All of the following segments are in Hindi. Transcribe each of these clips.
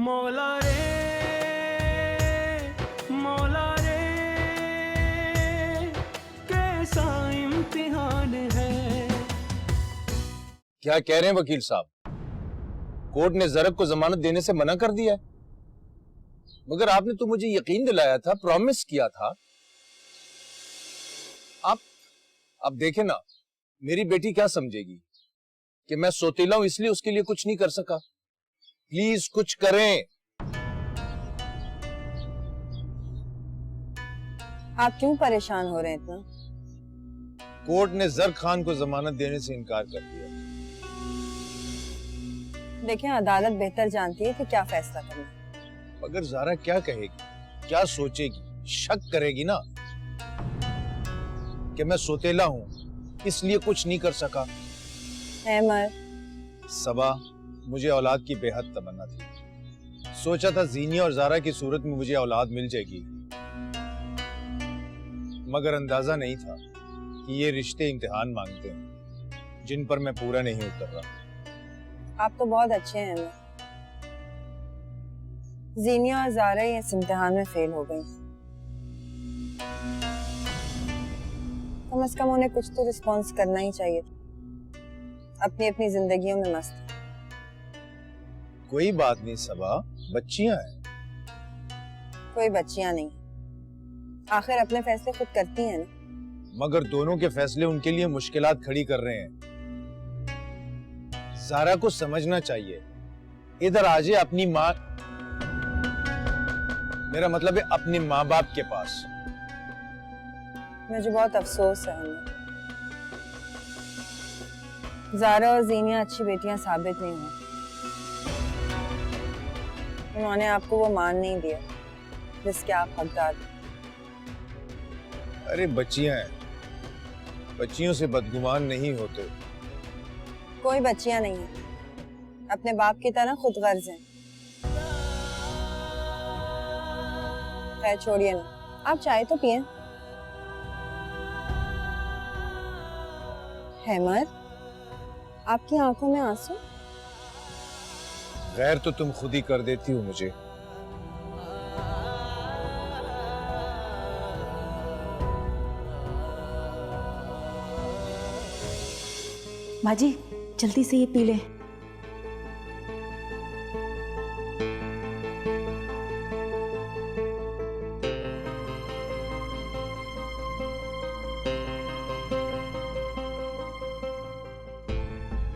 मौला रे मौला रे कैसा इम्तिहान है। क्या कह रहे हैं वकील साहब? कोर्ट ने जरक को जमानत देने से मना कर दिया है, मगर आपने तो मुझे यकीन दिलाया था, प्रॉमिस किया था। आप देखें ना, मेरी बेटी क्या समझेगी कि मैं सोतीला हूं इसलिए उसके लिए कुछ नहीं कर सका। प्लीज कुछ करें। आप क्यों परेशान हो रहे हैं इतना? कोर्ट ने जर खान को जमानत देने से इनकार कर दिया। देखिए, अदालत बेहतर जानती है कि क्या फैसला करना है। मगर ज़ारा क्या कहेगी, क्या सोचेगी? शक करेगी ना कि मैं सोतेला हूं इसलिए कुछ नहीं कर सका। अहमद, सबा, मुझे औलाद की बेहद तमन्ना थी। सोचा था जीनिया और ज़ारा की सूरत में मुझे औलाद मिल जाएगी, मगर अंदाजा नहीं था कि ये रिश्ते इम्तिहान मांगते हैं जिन पर मैं पूरा नहीं उतर रहा। आप तो बहुत अच्छे हैं अहमद। जीनिया और ज़ारा इस इम्तिहान में फेल हो गई। कम से कम उन्हें कुछ तो रिस्पॉन्स करना ही चाहिए। अपनी अपनी जिंदगियों में मस्त है। कोई बात नहीं सबा, बच्चियां हैं। कोई बच्चियां नहीं, आखिर अपने फैसले खुद करती हैं ना। मगर दोनों के फैसले उनके लिए मुश्किलात खड़ी कर रहे हैं। ज़ारा को समझना चाहिए। इधर आ जाए अपनी माँ, मेरा मतलब है अपने माँ बाप के पास। मुझे बहुत अफसोस है अहमद। ज़ारा और जीनिया अच्छी बेटियां साबित नहीं हुई। उन्होंने आपको वो मान नहीं दिया जिसके आप हकदार थे। अरे बच्चियां हैं, बच्चियों से बदगुमान नहीं होते। कोई बच्चियां नहीं है, अपने बाप की तरह खुद गर्ज हैं। खैर छोड़िए ना, आप चाय तो पिए। अहमद, आपकी आंखों में आंसू? गैर तो तुम खुद ही कर देती हो मुझे। माजी, जल्दी से ये पी ले।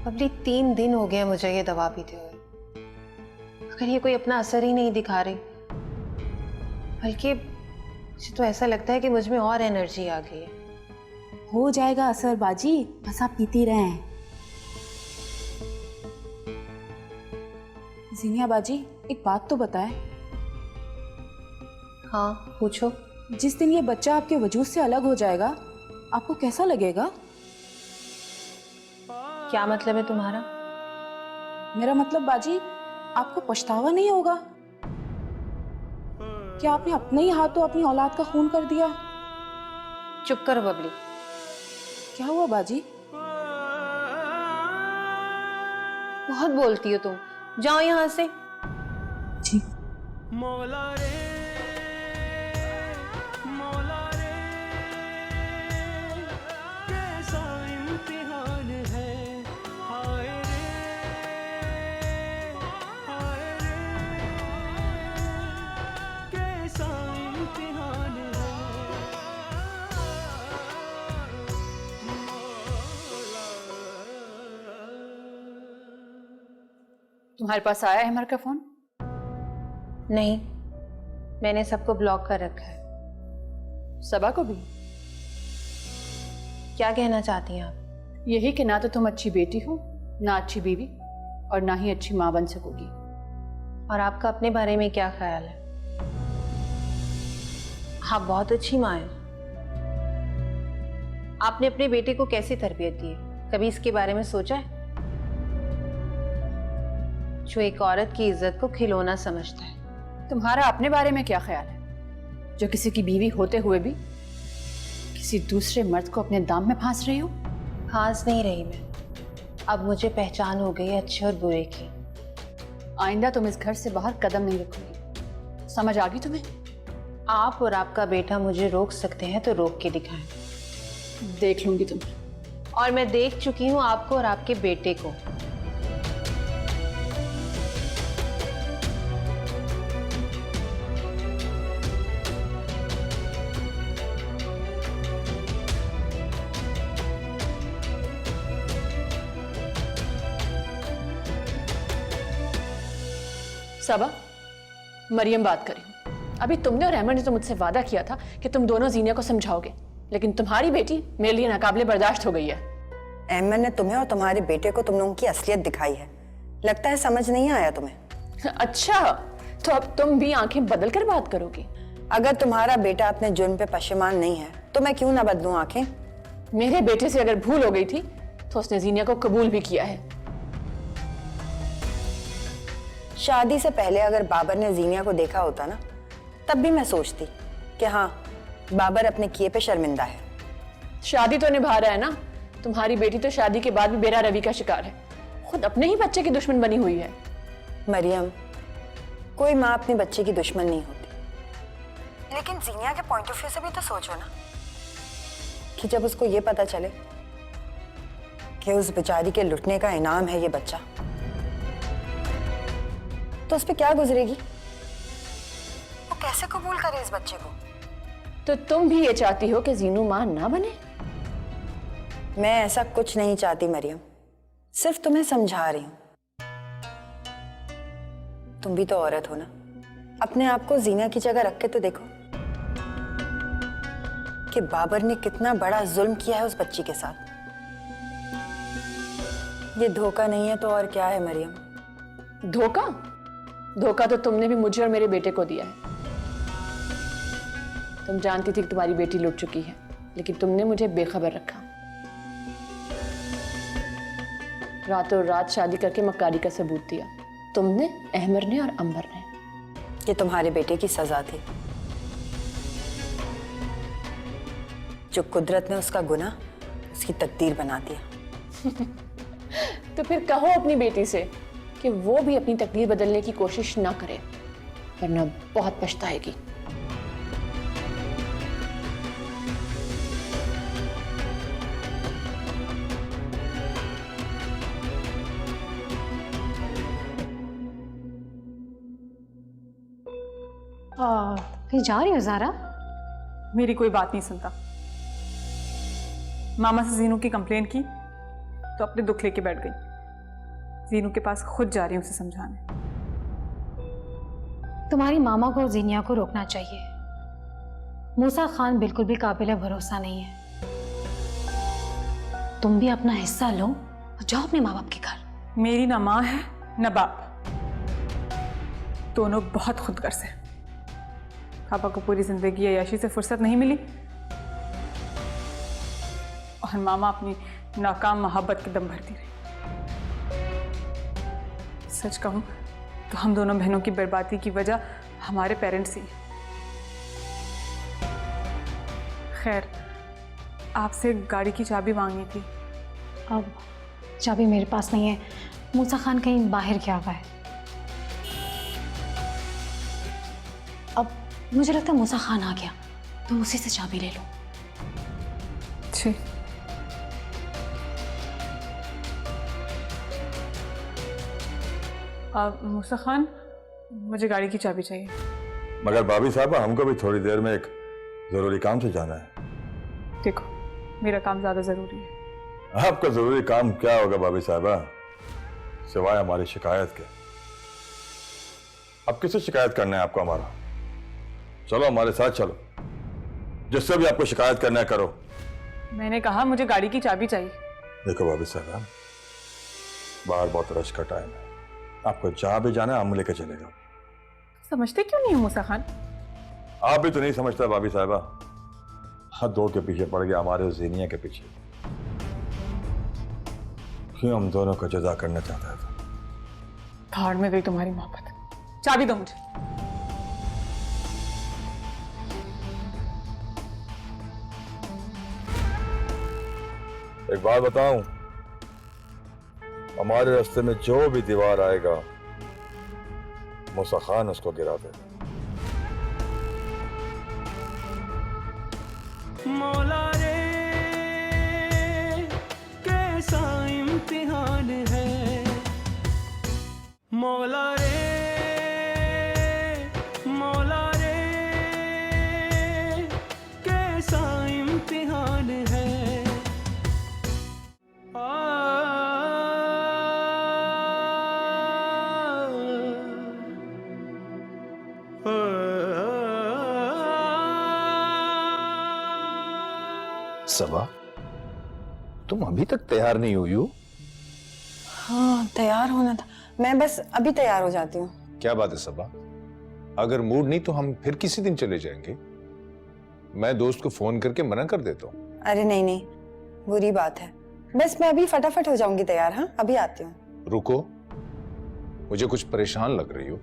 अभी 3 दिन हो गए मुझे ये दवा पीते हुए, अगर ये कोई अपना असर ही नहीं दिखा रही, बल्कि मुझे तो ऐसा लगता है कि मुझ में और एनर्जी आ गई है। हो जाएगा असर बाजी, बस आप पीती रहें। जीनिया बाजी, एक बात तो बताएं। हाँ पूछो। जिस दिन ये बच्चा आपके वजूद से अलग हो जाएगा, आपको कैसा लगेगा? क्या मतलब है तुम्हारा? मेरा मतलब बाजी, आपको पछतावा नहीं होगा? क्या आपने अपने ही हाथों अपनी औलाद का खून कर दिया? चुप करो बबली। क्या हुआ बाजी? बहुत बोलती हो तुम, जाओ यहाँ से। ठीक। मौला रे मौला रे कैसा इम्तिहान है। हाय रे कैसा इम्तिहान है। तुम्हारे पास आया है अमर का फोन? नहीं, मैंने सबको ब्लॉक कर रखा है। सबा को भी? क्या कहना चाहती हैं आप? यही कि ना तो तुम अच्छी बेटी हो, ना अच्छी बीवी, और ना ही अच्छी माँ बन सकोगी। और आपका अपने बारे में क्या ख्याल है? आप बहुत अच्छी माँ हैं। आपने अपने बेटे को कैसी तरबियत दी है, कभी इसके बारे में सोचा है? जो एक औरत की इज्जत को खिलौना समझता है। तुम्हारा अपने बारे में क्या ख्याल है, जो किसी की बीवी होते हुए भी किसी दूसरे मर्द को अपने दाम में फांस रही हो? फांस नहीं रही मैं, अब मुझे पहचान हो गई है अच्छे और बुरे की। आइंदा तुम इस घर से बाहर कदम नहीं रखोगी। समझ आ गई तुम्हें? आप और आपका बेटा मुझे रोक सकते हैं तो रोक के दिखाएं। देख लूंगी तुम्हें। और मैं देख चुकी हूँ आपको और आपके बेटे को। सबा, मरियम बात करी हूँ। अभी तुमने और अहमद ने तो मुझसे वादा किया था कि तुम दोनों जीनिया को समझाओगे, लेकिन तुम्हारी बेटी मेरे लिए नाकाबिले बर्दाश्त हो गई है। अहमद ने तुम्हें और तुम्हारे बेटे को तुम लोगों की असलियत दिखाई है। लगता है समझ नहीं आया तुम्हें। अच्छा, तो अब तुम भी आंखें बदल कर बात करोगी? अगर तुम्हारा बेटा अपने जुर्म पे पशेमान नहीं है तो मैं क्यों ना बदलूं आंखें। मेरे बेटे से अगर भूल हो गई थी तो उसने जीनिया को कबूल भी किया है। शादी से पहले अगर बाबर ने जीनिया को देखा होता ना, तब भी मैं सोचती कि हाँ, बाबर अपने किए पे शर्मिंदा है। शादी तो निभा रहा है ना। तुम्हारी बेटी तो शादी के बाद भी बेरा रवि का शिकार है, खुद अपने ही बच्चे की दुश्मन बनी हुई है। मरियम, कोई माँ अपने बच्चे की दुश्मन नहीं होती, लेकिन जीनिया के पॉइंट ऑफ व्यू से भी तो सोचो ना कि जब उसको ये पता चले कि उस बेचारी के लुटने का इनाम है ये बच्चा, तो उस पर क्या गुजरेगी? वो कैसे कबूल करे इस बच्चे को? तो तुम भी ये चाहती हो कि जीनू मां ना बने? मैं ऐसा कुछ नहीं चाहती मरियम, सिर्फ तुम्हें समझा रही हूं। तुम भी तो औरत हो ना, अपने आप को जीना की जगह रख के तो देखो कि बाबर ने कितना बड़ा जुल्म किया है उस बच्ची के साथ। ये धोखा नहीं है तो और क्या है मरियम? धोखा? धोखा तो तुमने भी मुझे और मेरे बेटे को दिया है। तुम जानती थी कि तुम्हारी बेटी लुट चुकी है, लेकिन तुमने मुझे बेखबर रखा। रातों रात शादी करके मक्कारी का सबूत दिया तुमने, अहमर ने और अंबर ने। ये तुम्हारे बेटे की सजा थी, जो कुदरत ने उसका गुनाह उसकी तकदीर बना दिया। तो फिर कहो अपनी बेटी से कि वो भी अपनी तकदीर बदलने की कोशिश ना करे, वरना बहुत पछताएगी। कहीं जा रही हो ज़ारा? मेरी कोई बात नहीं सुनता। मामा से जीनू की कंप्लेंट की तो अपने दुख लेके बैठ गई। जीनू के पास खुद जा रही हूँ उसे समझाने। तुम्हारी मामा को और जीनिया को रोकना चाहिए। मूसा खान बिल्कुल भी काबिल भरोसा नहीं है। तुम भी अपना हिस्सा लो और जाओ अपने माँ बाप के घर। मेरी ना माँ है न बाप, दोनों बहुत खुदगर्ज हैं। पापा को पूरी जिंदगी अय्याशी से फुर्सत नहीं मिली और मामा अपनी नाकाम मोहब्बत के दम भरती रही। सच कहूं तो हम दोनों बहनों की बर्बादी की वजह हमारे पेरेंट्स ही हैं। खैर, आपसे गाड़ी की चाबी मांगनी थी। अब चाबी मेरे पास नहीं है, मूसा खान कहीं बाहर गया हुआ है। अब मुझे लगता है मूसा खान आ गया, तो उसी से चाबी ले लो। जी। मूसा खान, मुझे गाड़ी की चाबी चाहिए। मगर भाभी साहबा, हमको भी थोड़ी देर में एक जरूरी काम से जाना है। देखो, मेरा काम ज्यादा जरूरी है। आपका जरूरी काम क्या होगा भाभी साहबा, सिवाय हमारी शिकायत के? अब किससे शिकायत करना है आपको हमारा? चलो हमारे साथ चलो, जिससे भी आपको शिकायत करना है करो। मैंने कहा मुझे गाड़ी की चाबी चाहिए। देखो भाभी साहबा, बाहर बहुत रश का टाइम है, आपको जहां भी जाना है हम लेकर चलेगा। समझते क्यों नहीं हो मूसा खान? आप भी तो नहीं समझता भाभी साहबा, हदों के पीछे पड़ गया हमारे जीनिया के पीछे। क्यों हम दोनों को जजा करना चाहता था। भाड़ में गई तुम्हारी मोहब्बत। चाबी दो मुझे। एक बात बताऊं, हमारे रास्ते में जो भी दीवार आएगा मूसा खान उसको गिरा दे। मौला रे कैसा इम्तिहान है, मौला रे कैसा इम्तिहान है। सबा, तुम अभी तक तैयार नहीं हुई हो? हाँ तैयार होना था, मैं बस अभी तैयार हो जाती हूँ। क्या बात है सबा, अगर मूड नहीं तो हम फिर किसी दिन चले जाएंगे। मैं दोस्त को फोन करके मना कर देता हूँ। अरे नहीं नहीं, बुरी बात है, बस मैं अभी फटाफट हो जाऊंगी तैयार। हाँ अभी आती हूँ। रुको, मुझे कुछ परेशान लग रही हो।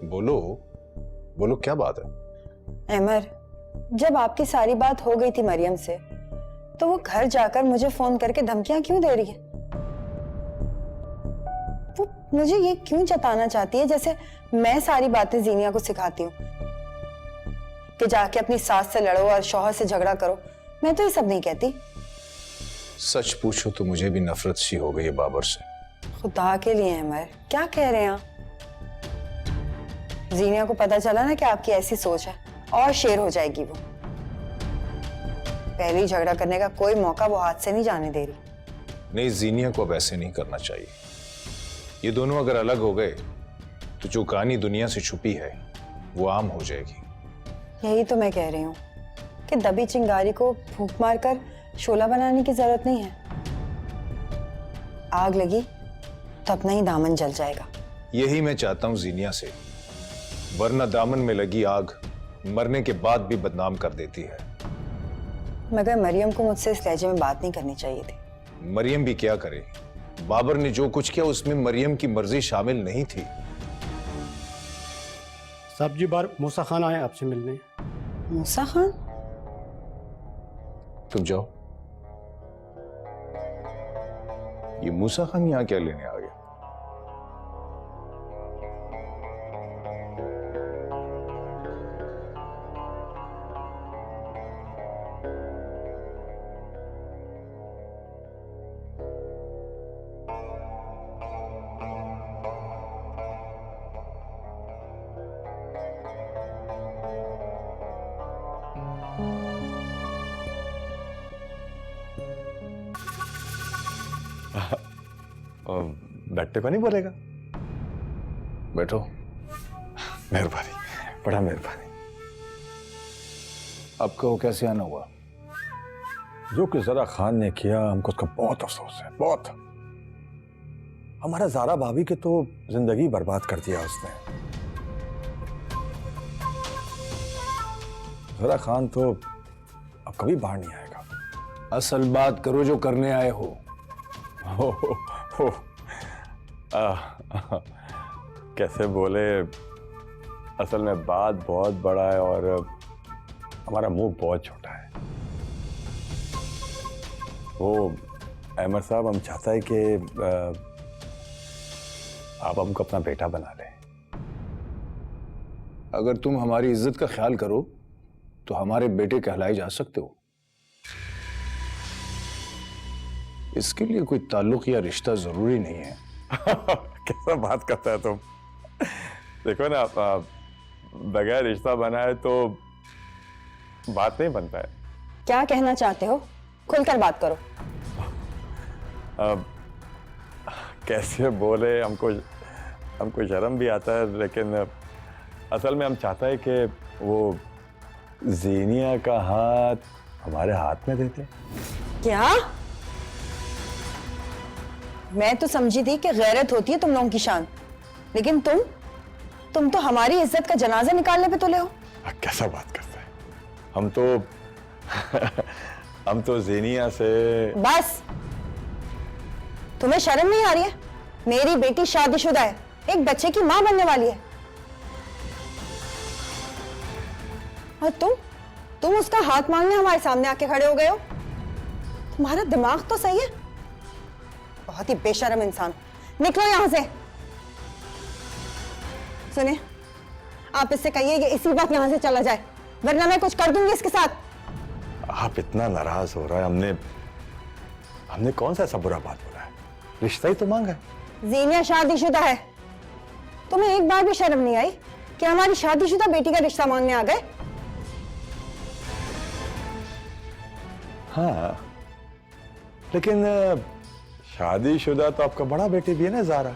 बोलो बोलो, क्या बात है? अमर, जब आपकी सारी बात हो गई थी मरियम से, तो वो घर जाकर मुझे फोन करके धमकियां क्यों दे रही है? वो मुझे ये क्यों जताना चाहती है जैसे मैं सारी बातें जीनिया को सिखाती हूँ कि जाके अपनी सास से लड़ो और शौहर से झगड़ा करो। मैं तो ये सब नहीं कहती। सच पूछो तो मुझे भी नफरत सी हो गई है बाबर से। खुदा के लिए अमर, क्या कह रहे हैं आप? जीनिया को पता चला ना कि आपकी ऐसी सोच है और शेर हो जाएगी वो। पहले ही झगड़ा करने का कोई मौका वो हाथ से नहीं जाने दे रही। नहीं, जीनिया को अब ऐसे नहीं करना चाहिए। ये दोनों अगर अलग हो गए तो जो कहानी दुनिया से छुपी है वो आम हो जाएगी। यही तो मैं कह रही हूँ कि दबी चिंगारी को फूंक मारकर शोला बनाने की जरूरत नहीं है। आग लगी तो अपना ही दामन जल जाएगा। यही मैं चाहता हूँ जीनिया से, वरना दामन में लगी आग मरने के बाद भी बदनाम कर देती है। मगर मरियम को मुझसे इस लहजे में बात नहीं करनी चाहिए थी। मरियम भी क्या करे, बाबर ने जो कुछ किया उसमें मरियम की मर्जी शामिल नहीं थी। साहब जी, बार मूसा खान आए आपसे मिलने। मूसा खान? तुम जाओ। ये मूसा खान यहाँ क्या लेने आ गया? बैठने को नहीं बोलेगा? बैठो। मेहरबानी, बड़ा मेहरबानी। अब कहो कैसे आना हुआ? जो कि ज़रा खान ने किया, हमको उसका बहुत अफसोस है, बहुत। हमारा ज़ारा भाभी की तो जिंदगी बर्बाद कर दिया उसने। ज़ारा खान तो अब कभी बाहर नहीं आएगा। असल बात करो जो करने आए हो। हो। कैसे बोले, असल में बात बहुत बड़ा है और हमारा मुंह बहुत छोटा है। वो अहमद साहब, हम चाहता है कि आप हमको अपना बेटा बना लें। अगर तुम हमारी इज्जत का ख्याल करो तो हमारे बेटे कहलाए जा सकते हो। इसके लिए कोई ताल्लुक या रिश्ता जरूरी नहीं है। कैसा बात करता है तुम? देखो ना, बगैर रिश्ता बनाए तो बात नहीं बनता है। क्या कहना चाहते हो? खुलकर बात करो। कैसे बोले, हमको शर्म भी आता है, लेकिन असल में हम चाहता है कि वो जीनिया का हाथ हमारे हाथ में देते। क्या? मैं तो समझी थी कि गैरत होती है तुम लोगों की शान, लेकिन तुम तो हमारी इज्जत का जनाजा निकालने पे तुले हो। कैसा बात करते हैं? हम तो जीनिया से। बस, तुम्हें शर्म नहीं आ रही है? मेरी बेटी शादीशुदा है, एक बच्चे की मां बनने वाली है, और तुम उसका हाथ मांगने हमारे सामने आके खड़े हो गए हो। तुम्हारा दिमाग तो सही है। बहुत ही बेशर्म इंसान। निकलो यहाँ से। सुने, आप इससे कहिए कि इसी बात यहाँ से चला जाए, वरना मैं कुछ कर दूंगी इसके साथ। आप इतना नाराज हो रहा है, हमने कौन सा ऐसा बुरा बात बोला है? रिश्ता ही तो मांगा है। जीनिया शादीशुदा है। तुम्हें एक बार भी शर्म नहीं आई कि हमारी शादीशुदा बेटी का रिश्ता मांगने आ गए? हाँ, लेकिन शादीशुदा तो आपका बड़ा बेटी भी है ना, ज़ारा।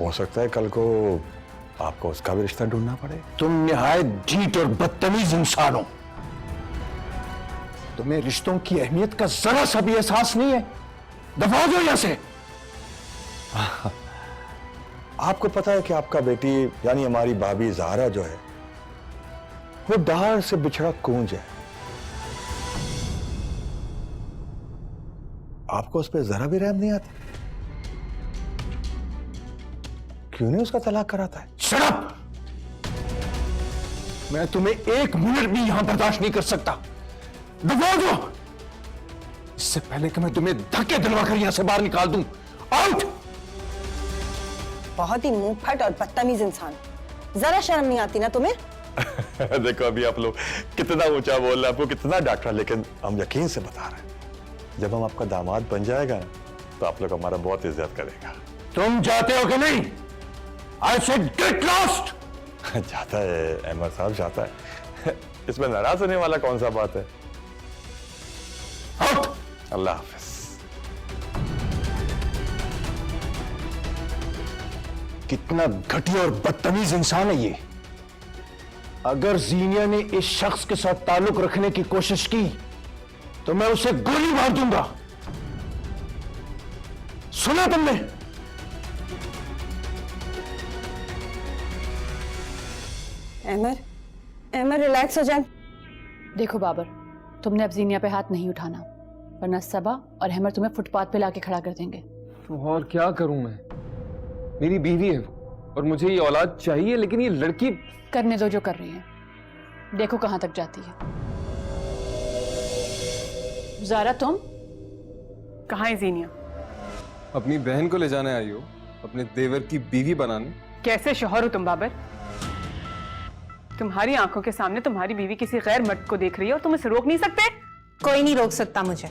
हो सकता है कल को आपको उसका भी रिश्ता ढूंढना पड़े। तुम निहायत ढीठ और बदतमीज इंसान हो। तुम्हें रिश्तों की अहमियत का जरा सा भी एहसास नहीं है। दफा हो यहां से। आपको पता है कि आपका बेटी यानी हमारी भाभी ज़ारा जो है वो डार से बिछड़ा कूंज है। आपको उस पर जरा भी रहम नहीं आता? क्यों नहीं उसका तलाक कराता है? Shut up! मैं तुम्हें एक मिनट भी यहां बर्दाश्त नहीं कर सकता। दफा हो जाओ, इससे पहले कि मैं तुम्हें धक्के दिलवाकर यहां से बाहर निकाल दूं। आउट! बहुत ही मुंहफट और बदतमीज इंसान, जरा शर्म नहीं आती ना तुम्हें? देखो अभी आप लोग कितना ऊंचा बोल रहे हैं, आपको कितना डांटा, लेकिन हम यकीन से बता रहे हैं, जब हम आपका दामाद बन जाएगा ना तो आप लोग हमारा बहुत इज्जत करेगा। तुम जाते हो कि नहीं? I said get lost. जाता है अहमद साहब, जाता है। इसमें नाराज होने वाला कौन सा बात है? आउट! अल्लाह हाफिज। कितना घटिया और बदतमीज इंसान है ये। अगर जीनिया ने इस शख्स के साथ ताल्लुक रखने की कोशिश की तो मैं उसे गोली मार दूंगा। सुना तुमने? अहमद रिलैक्स हो जाए। देखो बाबर, तुमने अब जीनिया पे हाथ नहीं उठाना, वरना सबा और हैमर तुम्हें फुटपाथ पे लाके खड़ा कर देंगे। तो और क्या करूं मैं? मेरी बीवी है वो और मुझे ये औलाद चाहिए, लेकिन ये लड़की। करने दो जो कर रही है, देखो कहां तक जाती है। ज़ारा तुम कहाँ है जीनिया? अपनी बहन को ले जाने आई हो, अपने देवर की बीवी बनाने। कैसे शौहर हो तुम बाबर? तुम्हारी आंखों के सामने तुम्हारी बीवी किसी गैर मर्द को देख रही है और तुम इसे रोक नहीं सकते? कोई नहीं रोक सकता मुझे।